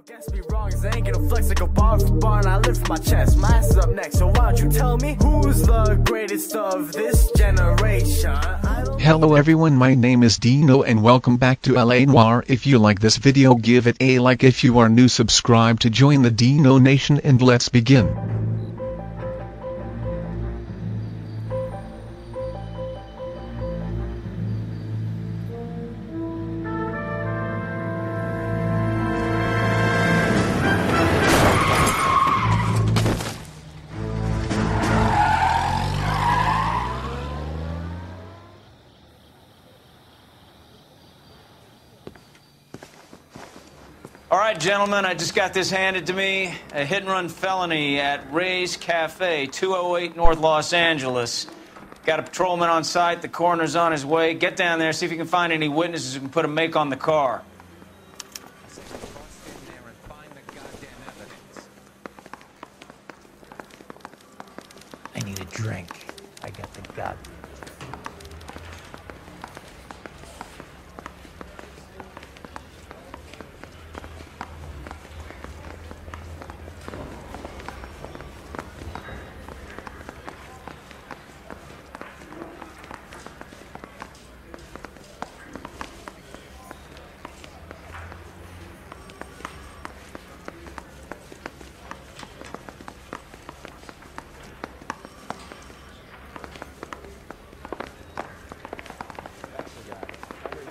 Guess me wrong, I ain't gonna flex like a bar for bar, and I lift my chest. My ass is up next, so why don't you tell me who's the greatest of this generation? Hello everyone, my name is Dino and welcome back to LA Noire. If you like this video, give it a like. If you are new, subscribe to join the Dino Nation, and let's begin. All right, gentlemen, I just got this handed to me. A hit-and-run felony at Ray's Cafe, 208 North Los Angeles. Got a patrolman on site. The coroner's on his way. Get down there, see if you can find any witnesses who can put a make on the car. I need a drink. I got the gut.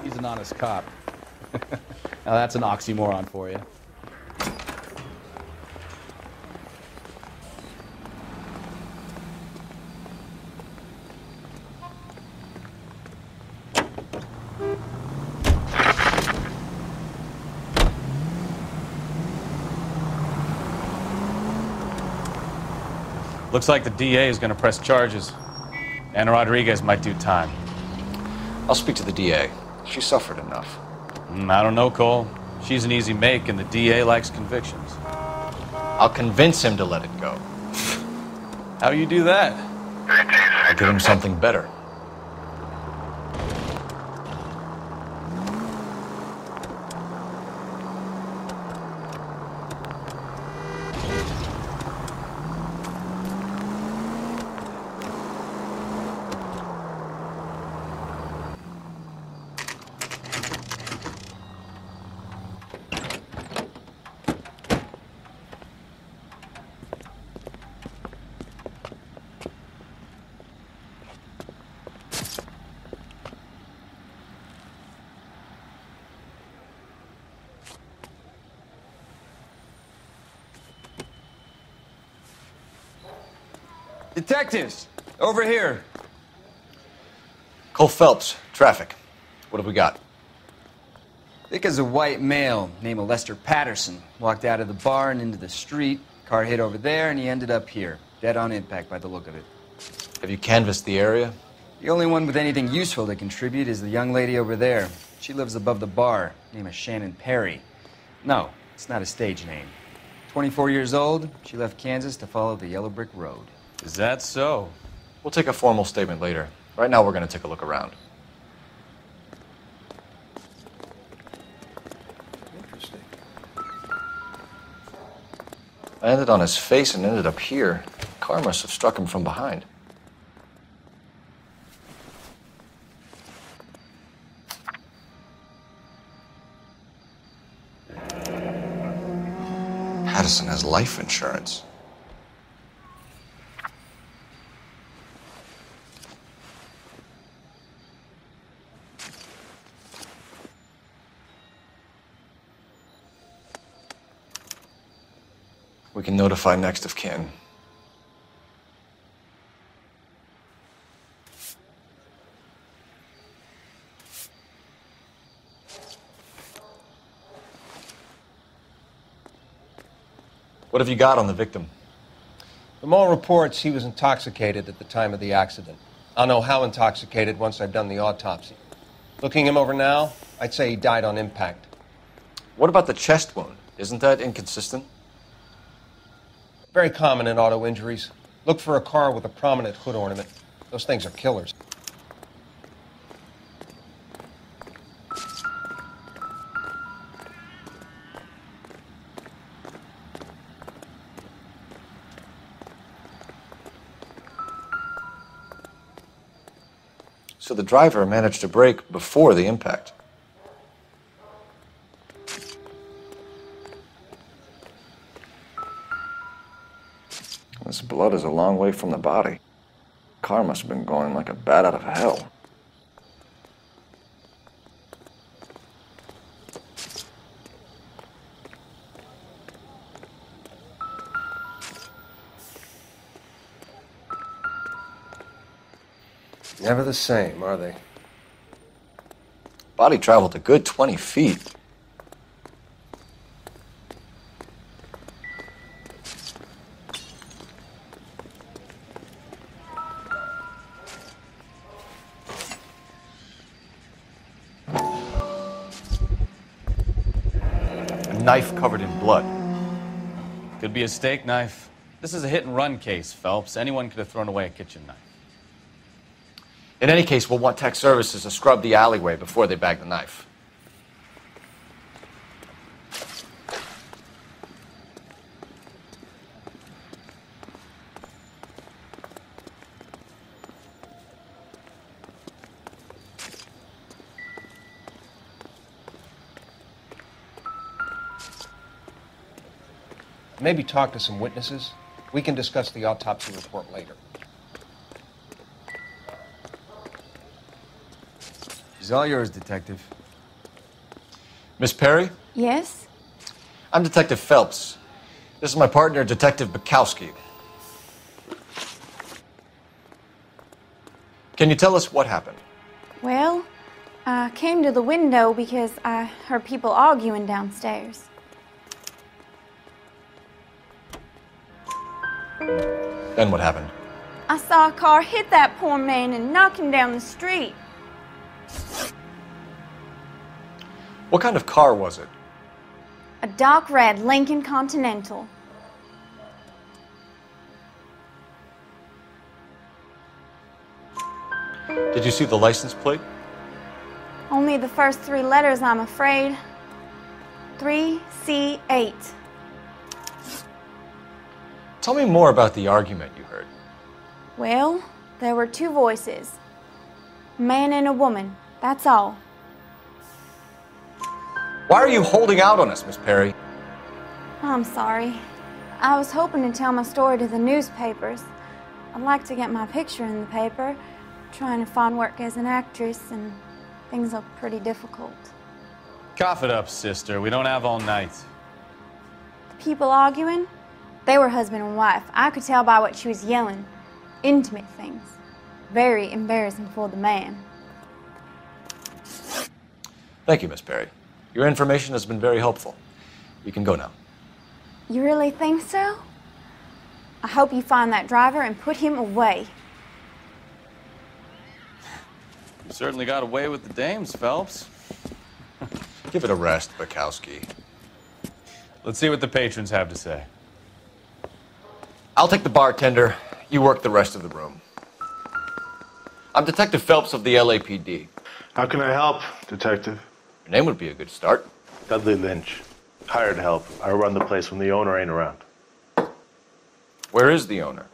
He's an honest cop. Now that's an oxymoron for you. Looks like the DA is going to press charges. And Rodriguez might do time. I'll speak to the DA. She suffered enough. I don't know, Cole. She's an easy make, and the DA likes convictions. I'll convince him to let it go. How you do that? I'll give him something better. Detectives, over here. Cole Phelps, traffic. What have we got? Thick as a white male, name of Lester Patterson, walked out of the bar and into the street. Car hit over there, and he ended up here, dead on impact by the look of it. Have you canvassed the area? The only one with anything useful to contribute is the young lady over there. She lives above the bar, name of Shannon Perry. No, it's not a stage name. 24 years old, she left Kansas to follow the yellow brick road. Is that so? We'll take a formal statement later. Right now, we're going to take a look around. Interesting. I landed on his face and ended up here. The car must have struck him from behind. Patterson has life insurance. We can notify next of kin. What have you got on the victim? From all reports, he was intoxicated at the time of the accident. I'll know how intoxicated once I've done the autopsy. Looking him over now, I'd say he died on impact. What about the chest wound? Isn't that inconsistent? Very common in auto injuries. Look for a car with a prominent hood ornament. Those things are killers. So the driver managed to brake before the impact. This blood is a long way from the body. Car must have been going like a bat out of hell. Never the same, are they? Body traveled a good 20 feet. A knife covered in blood. Could be a steak knife. This is a hit-and-run case, Phelps. Anyone could have thrown away a kitchen knife. In any case, we'll want tech services to scrub the alleyway before they bag the knife. Maybe talk to some witnesses. We can discuss the autopsy report later. She's all yours, Detective. Miss Perry? Yes? I'm Detective Phelps. This is my partner, Detective Bukowski. Can you tell us what happened? Well, I came to the window because I heard people arguing downstairs. Then what happened? I saw a car hit that poor man and knock him down the street. What kind of car was it? A dark red Lincoln Continental. Did you see the license plate? Only the first 3 letters, I'm afraid. 3C8. Tell me more about the argument you heard. Well, there were 2 voices. A man and a woman, that's all. Why are you holding out on us, Miss Perry? I'm sorry. I was hoping to tell my story to the newspapers. I'd like to get my picture in the paper. Trying to find work as an actress, and things look pretty difficult. Cough it up, sister. We don't have all night. People arguing? They were husband and wife. I could tell by what she was yelling. Intimate things. Very embarrassing for the man. Thank you, Miss Perry. Your information has been very helpful. You can go now. You really think so? I hope you find that driver and put him away. You certainly got away with the dames, Phelps. Give it a rest, Bukowski. Let's see what the patrons have to say. I'll take the bartender. You work the rest of the room. I'm Detective Phelps of the LAPD. How can I help, Detective? Your name would be a good start. Dudley Lynch. Hired help. I run the place when the owner ain't around. Where is the owner?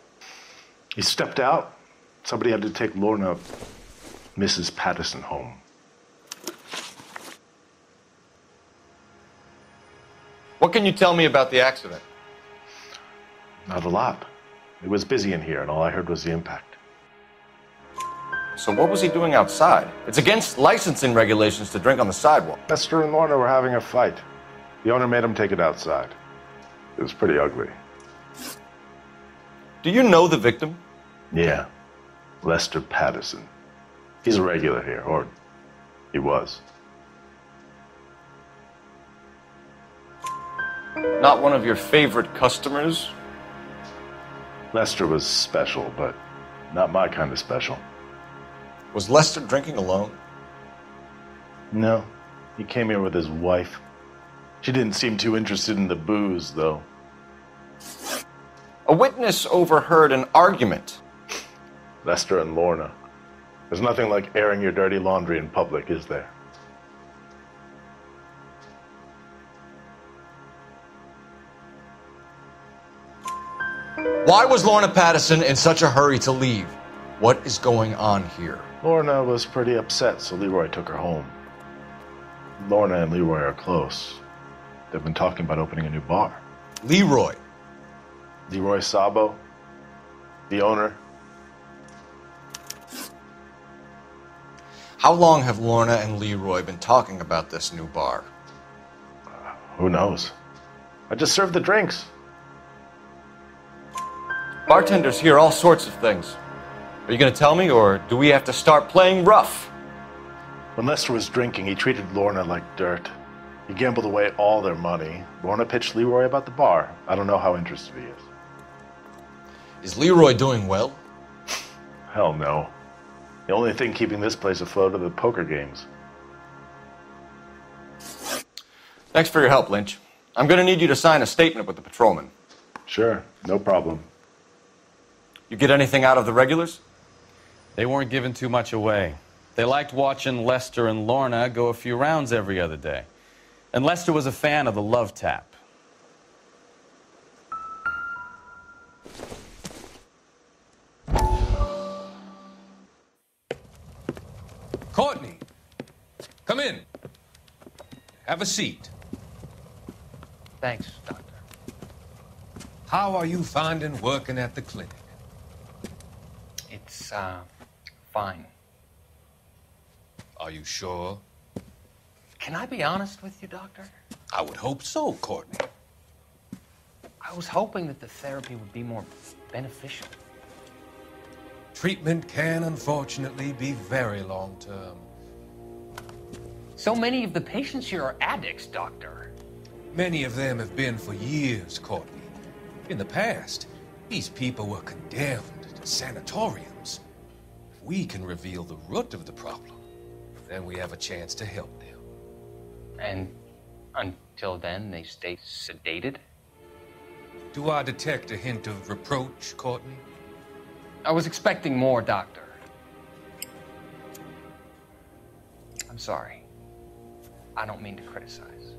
He stepped out. Somebody had to take Lorna, Mrs. Patterson, home. What can you tell me about the accident? Not a lot. It was busy in here, and all I heard was the impact. So what was he doing outside? It's against licensing regulations to drink on the sidewalk. Lester and Lorna were having a fight. The owner made him take it outside. It was pretty ugly. Do you know the victim? Yeah. Lester Patterson. He's a regular here, or he was. Not one of your favorite customers? Lester was special, but not my kind of special. Was Lester drinking alone? No. He came here with his wife. She didn't seem too interested in the booze, though. A witness overheard an argument. Lester and Lorna. There's nothing like airing your dirty laundry in public, is there? Why was Lorna Patterson in such a hurry to leave? What is going on here? Lorna was pretty upset, so Leroy took her home. Lorna and Leroy are close. They've been talking about opening a new bar. Leroy. Leroy Sabo, the owner. How long have Lorna and Leroy been talking about this new bar? Who knows? I just served the drinks. Bartenders hear all sorts of things. Are you going to tell me, or do we have to start playing rough? When Lester was drinking, he treated Lorna like dirt. He gambled away all their money. Lorna pitched Leroy about the bar. I don't know how interested he is. Is Leroy doing well? Hell no. The only thing keeping this place afloat are the poker games. Thanks for your help, Lynch. I'm going to need you to sign a statement with the patrolman. Sure, no problem. You get anything out of the regulars? They weren't giving too much away. They liked watching Lester and Lorna go a few rounds every other day. And Lester was a fan of the love tap. Courtney, come in. Have a seat. Thanks, Doctor. How are you finding working at the clinic? It's, fine. Are you sure? Can I be honest with you, Doctor? I would hope so, Courtney. I was hoping that the therapy would be more beneficial. Treatment can, unfortunately, be very long-term. So many of the patients here are addicts, Doctor. Many of them have been for years, Courtney. In the past, these people were condemned to sanatoriums. If we can reveal the root of the problem, then we have a chance to help them. And until then, they stay sedated? Do I detect a hint of reproach, Courtney? I was expecting more, Doctor. I'm sorry. I don't mean to criticize.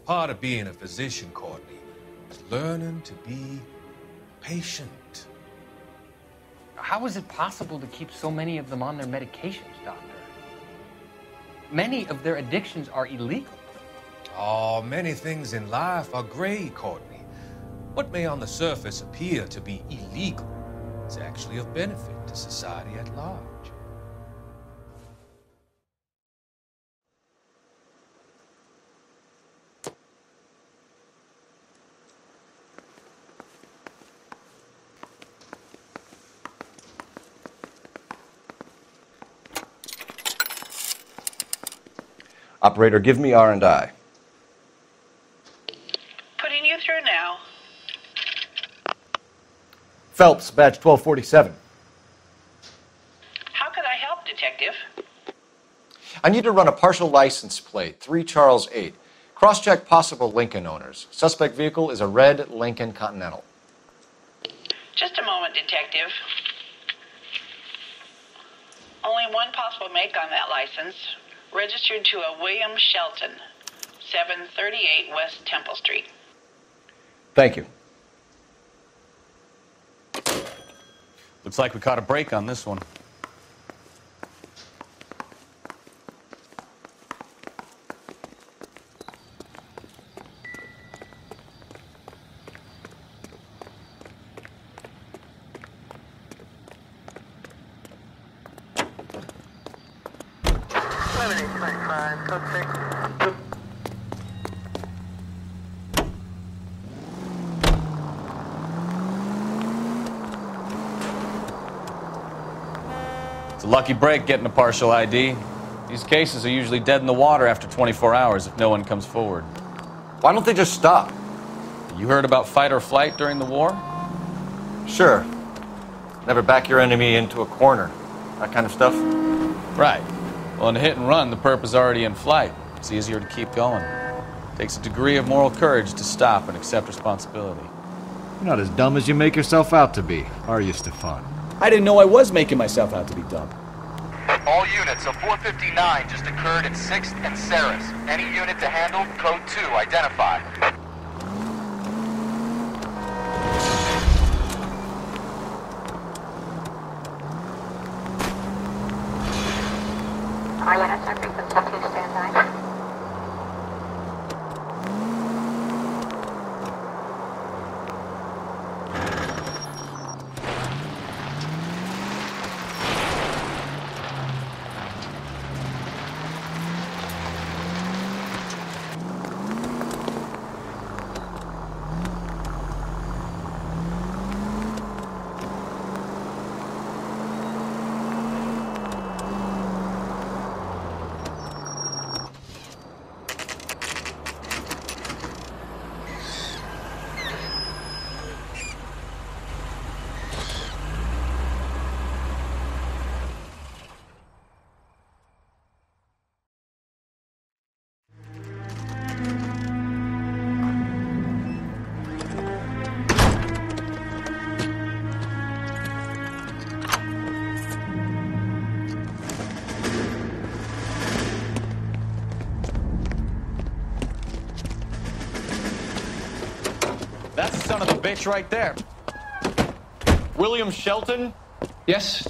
Part of being a physician, Courtney, is learning to be patient. How is it possible to keep so many of them on their medications, Doctor? Many of their addictions are illegal. Oh, many things in life are gray, Courtney. What may on the surface appear to be illegal is actually of benefit to society at large. Operator, give me R&I. Putting you through now. Phelps, badge 1247. How could I help, Detective? I need to run a partial license plate, 3 Charles 8. Cross-check possible Lincoln owners. Suspect vehicle is a red Lincoln Continental. Just a moment, Detective. Only one possible make on that license. Registered to a William Shelton, 738 West Temple Street. Thank you. Looks like we caught a break on this one. It's a lucky break getting a partial ID. These cases are usually dead in the water after 24 hours if no one comes forward. Why don't they just stop? You heard about fight or flight during the war? Sure. Never back your enemy into a corner. That kind of stuff. Right. Well, in a hit and run, the perp is already in flight. It's easier to keep going. It takes a degree of moral courage to stop and accept responsibility. You're not as dumb as you make yourself out to be, are you, Stefan? I didn't know I was making myself out to be dumb. All units, a 459 just occurred at 6th and Saris. Any unit to handle, code 2, identify. That's the son of a bitch right there. William Shelton? Yes?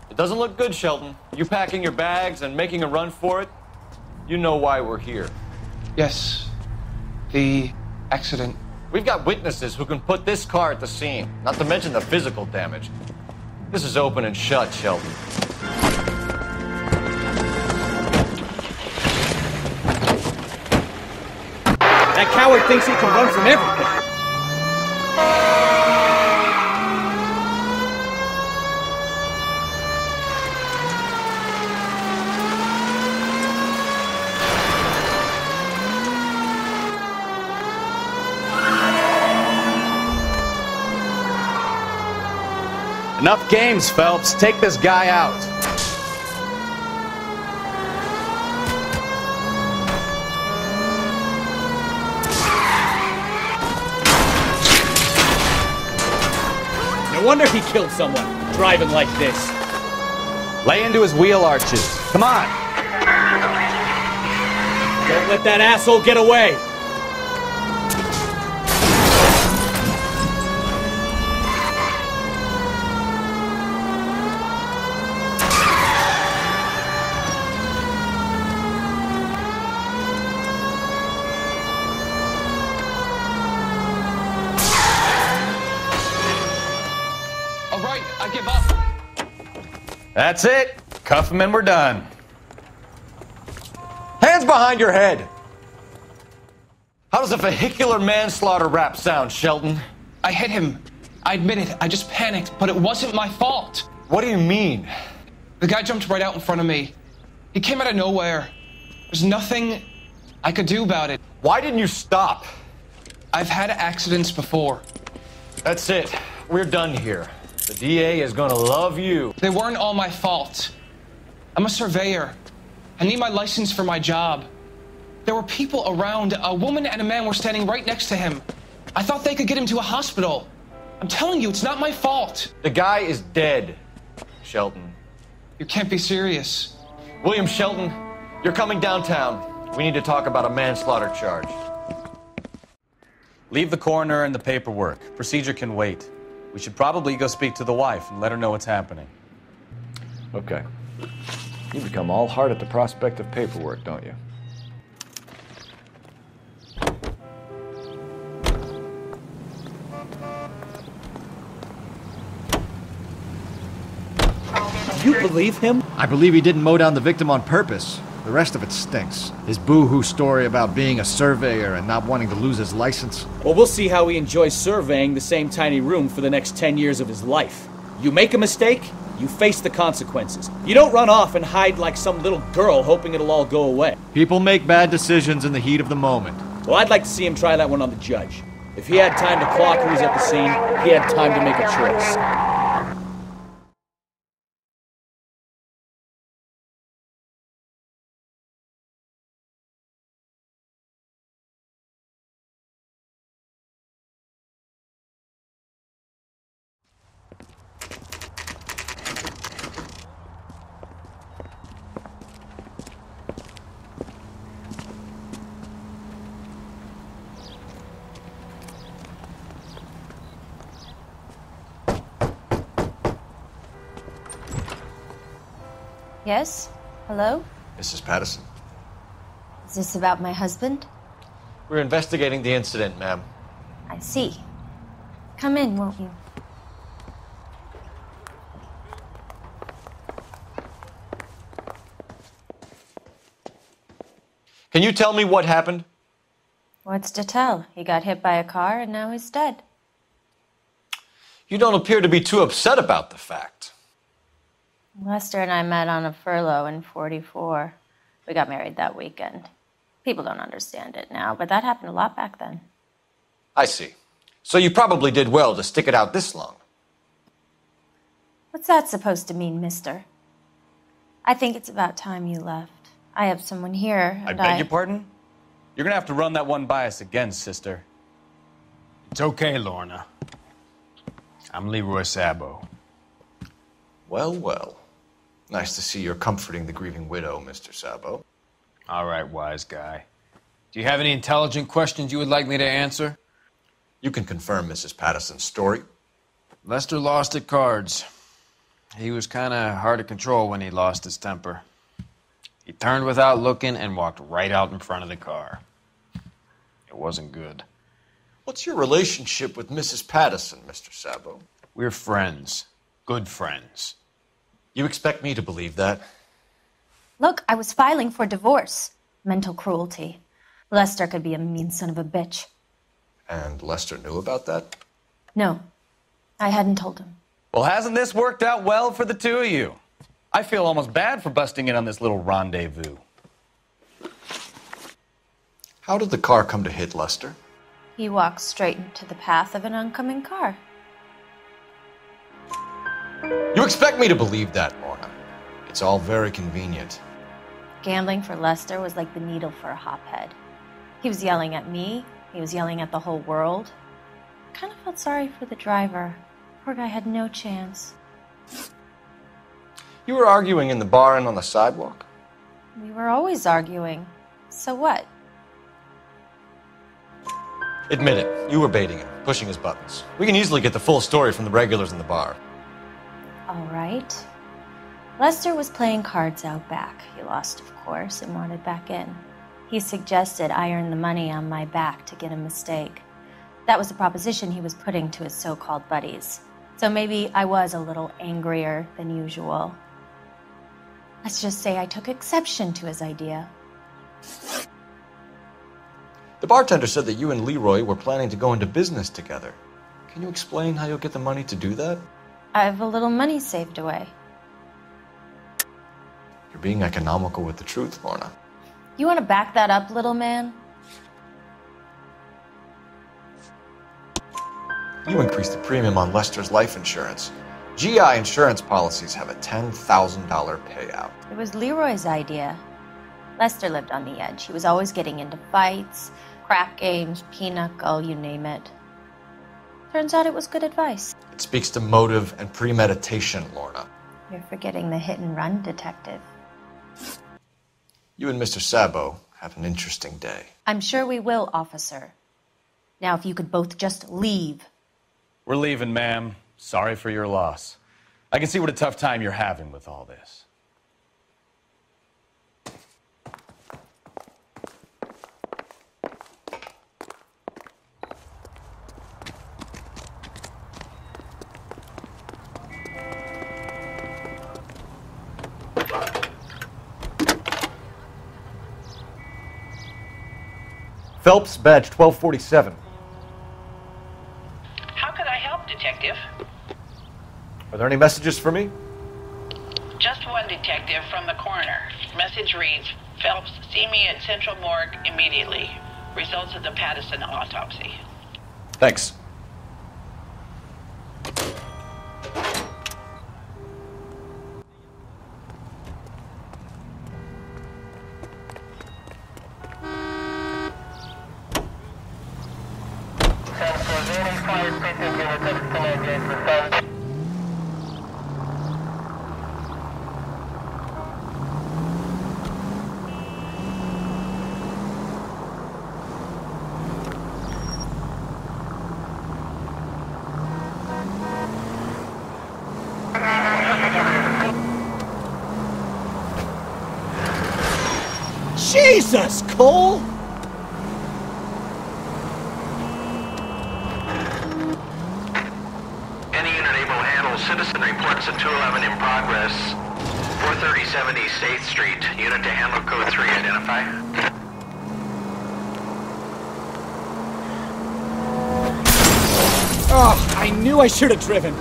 It doesn't look good, Shelton. You packing your bags and making a run for it? You know why we're here. Yes. The accident. We've got witnesses who can put this car at the scene, not to mention the physical damage. This is open and shut, Shelton. That coward thinks he can run from everything. Enough games, Phelps. Take this guy out. No wonder he killed someone, driving like this. Lay into his wheel arches. Come on. Don't let that asshole get away. That's it. Cuff him and we're done. Hands behind your head! How does a vehicular manslaughter rap sound, Shelton? I hit him. I admit it. I just panicked, but it wasn't my fault. What do you mean? The guy jumped right out in front of me. He came out of nowhere. There's nothing I could do about it. Why didn't you stop? I've had accidents before. That's it. We're done here. The DA is gonna love you. They weren't all my fault. I'm a surveyor. I need my license for my job. There were people around. A woman and a man were standing right next to him. I thought they could get him to a hospital. I'm telling you, it's not my fault. The guy is dead, Shelton. You can't be serious. William Shelton, you're coming downtown. We need to talk about a manslaughter charge. Leave the coroner and the paperwork. Procedure can wait. We should probably go speak to the wife and let her know what's happening. Okay. You become all heart at the prospect of paperwork, don't you? You believe him? I believe he didn't mow down the victim on purpose. The rest of it stinks. His boo-hoo story about being a surveyor and not wanting to lose his license. Well, we'll see how he enjoys surveying the same tiny room for the next 10 years of his life. You make a mistake, you face the consequences. You don't run off and hide like some little girl hoping it'll all go away. People make bad decisions in the heat of the moment. Well, I'd like to see him try that one on the judge. If he had time to clock who's at the scene, he had time to make a choice. Yes? Hello? Mrs. Patterson. Is this about my husband? We're investigating the incident, ma'am. I see. Come in, won't you? Can you tell me what happened? What's to tell? He got hit by a car and now he's dead. You don't appear to be too upset about the fact. Lester and I met on a furlough in '44. We got married that weekend. People don't understand it now, but that happened a lot back then. I see. So you probably did well to stick it out this long. What's that supposed to mean, mister? I think it's about time you left. I have someone here, and I beg your pardon? You're gonna have to run that one by us again, sister. It's okay, Lorna. I'm Leroy Sabo. Well, well. Nice to see you're comforting the grieving widow, Mr. Sabo. All right, wise guy. Do you have any intelligent questions you would like me to answer? You can confirm Mrs. Patterson's story. Lester lost at cards. He was kind of hard to control when he lost his temper. He turned without looking and walked right out in front of the car. It wasn't good. What's your relationship with Mrs. Patterson, Mr. Sabo? We're friends. Good friends. You expect me to believe that? Look, I was filing for divorce. Mental cruelty. Lester could be a mean son of a bitch. And Lester knew about that? No, I hadn't told him. Well, hasn't this worked out well for the two of you? I feel almost bad for busting in on this little rendezvous. How did the car come to hit Lester? He walked straight into the path of an oncoming car. You expect me to believe that, Lorna? It's all very convenient. Gambling for Lester was like the needle for a hophead. He was yelling at me. He was yelling at the whole world. I kind of felt sorry for the driver. Poor guy had no chance. You were arguing in the bar and on the sidewalk? We were always arguing. So what? Admit it, you were baiting him, pushing his buttons. We can easily get the full story from the regulars in the bar. All right. Lester was playing cards out back. He lost, of course, and wanted back in. He suggested I earn the money on my back to get a mistake. That was the proposition he was putting to his so-called buddies. So maybe I was a little angrier than usual. Let's just say I took exception to his idea. The bartender said that you and Leroy were planning to go into business together. Can you explain how you'll get the money to do that? I have a little money saved away. You're being economical with the truth, Lorna. You want to back that up, little man? You increased the premium on Lester's life insurance. GI insurance policies have a $10,000 payout. It was Leroy's idea. Lester lived on the edge. He was always getting into fights, crap games, pinochle, you name it. Turns out it was good advice. It speaks to motive and premeditation, Lorna. You're forgetting the hit-and-run detective. You and Mr. Sabo have an interesting day. I'm sure we will, officer. Now, if you could both just leave. We're leaving, ma'am. Sorry for your loss. I can see what a tough time you're having with all this. Phelps, badge 1247. How could I help, Detective? Are there any messages for me? Just one, Detective, from the coroner. Message reads, Phelps, see me at Central Morgue immediately. Results of the Patterson autopsy. Thanks. Jesus, Cole! Any unit able to handle citizen reports at 211 in progress. 43070 State Street. Unit to handle code 3. Identify. Oh, I knew I should have driven.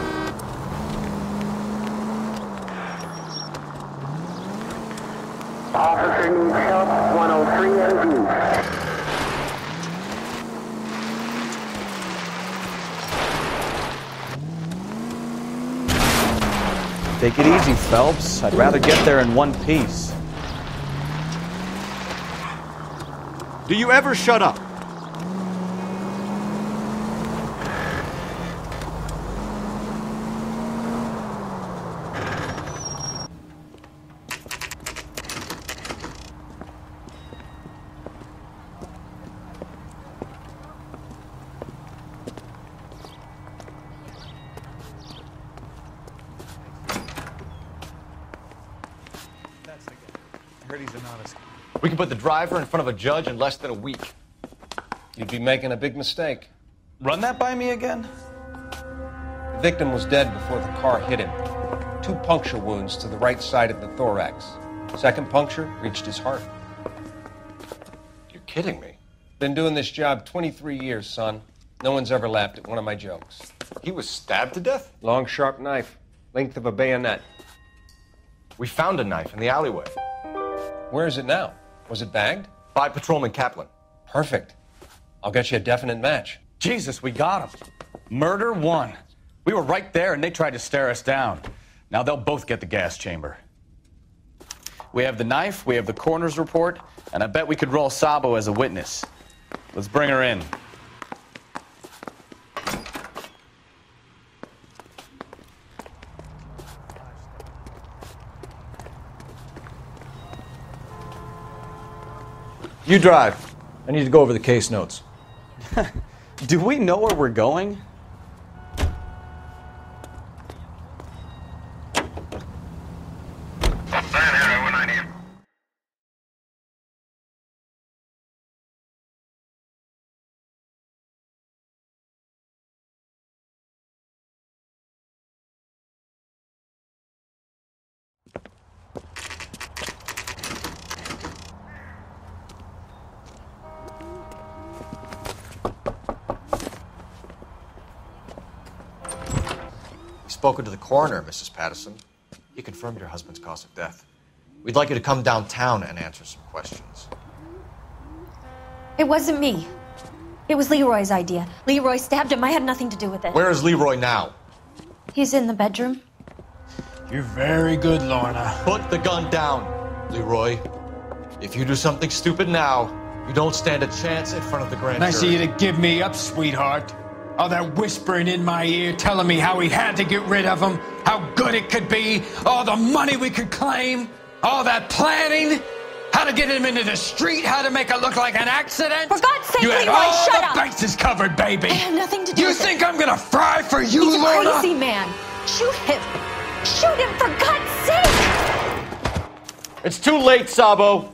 Officer needs help, 103 NV. Take it easy, Phelps. I'd rather get there in one piece. Do you ever shut up? heard he's an honest. We can put the driver in front of a judge in less than a week. You'd be making a big mistake. Run that by me again? The victim was dead before the car hit him. 2 puncture wounds to the right side of the thorax. Second puncture reached his heart. You're kidding me. Been doing this job 23 years, son. No one's ever laughed at one of my jokes. He was stabbed to death? Long, sharp knife. Length of a bayonet. We found a knife in the alleyway. Where is it now? Was it bagged? By Patrolman Kaplan. Perfect. I'll get you a definite match. Jesus, we got him. Murder 1. We were right there and they tried to stare us down. Now they'll both get the gas chamber. We have the knife, we have the coroner's report, and I bet we could roll Sabo as a witness. Let's bring her in. You drive. I need to go over the case notes. Do we know where we're going? Spoken to the coroner, Mrs. Patterson. He confirmed your husband's cause of death. We'd like you to come downtown and answer some questions. It wasn't me. It was Leroy's idea. Leroy stabbed him. I had nothing to do with it. Where is Leroy now? He's in the bedroom. You're very good, Lorna. Put the gun down, Leroy. If you do something stupid now, you don't stand a chance in front of the grand jury. Nice of you to give me up, sweetheart. All that whispering in my ear telling me how we had to get rid of him, how good it could be, all the money we could claim, all that planning, how to get him into the street, how to make it look like an accident. For God's sake, you had Leroy, all shut the up! bases covered, baby. I had nothing to do You with think it. I'm gonna fry for you, He's a Lorna? crazy man. Shoot him. Shoot him, for God's sake! It's too late, Sabo.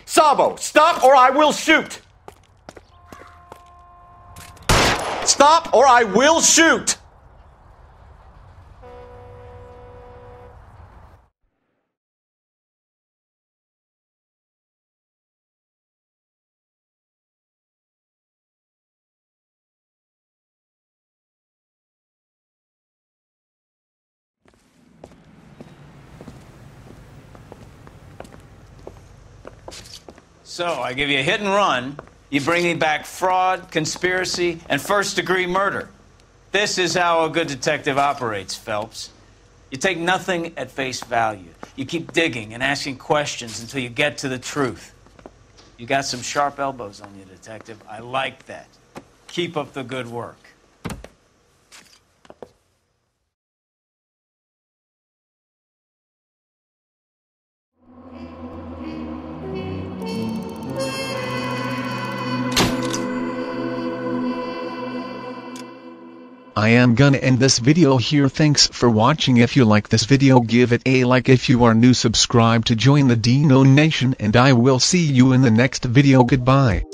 Sabo, stop or I will shoot! Stop or I will shoot! So, I give you a hit and run, you bring me back fraud, conspiracy, and first-degree murder. This is how a good detective operates, Phelps. You take nothing at face value. You keep digging and asking questions until you get to the truth. You got some sharp elbows on you, detective. I like that. Keep up the good work. I am gonna end this video here. Thanks for watching. If you like this video, give it a like. If you are new, subscribe to join the Dino Nation, and I will see you in the next video. Goodbye.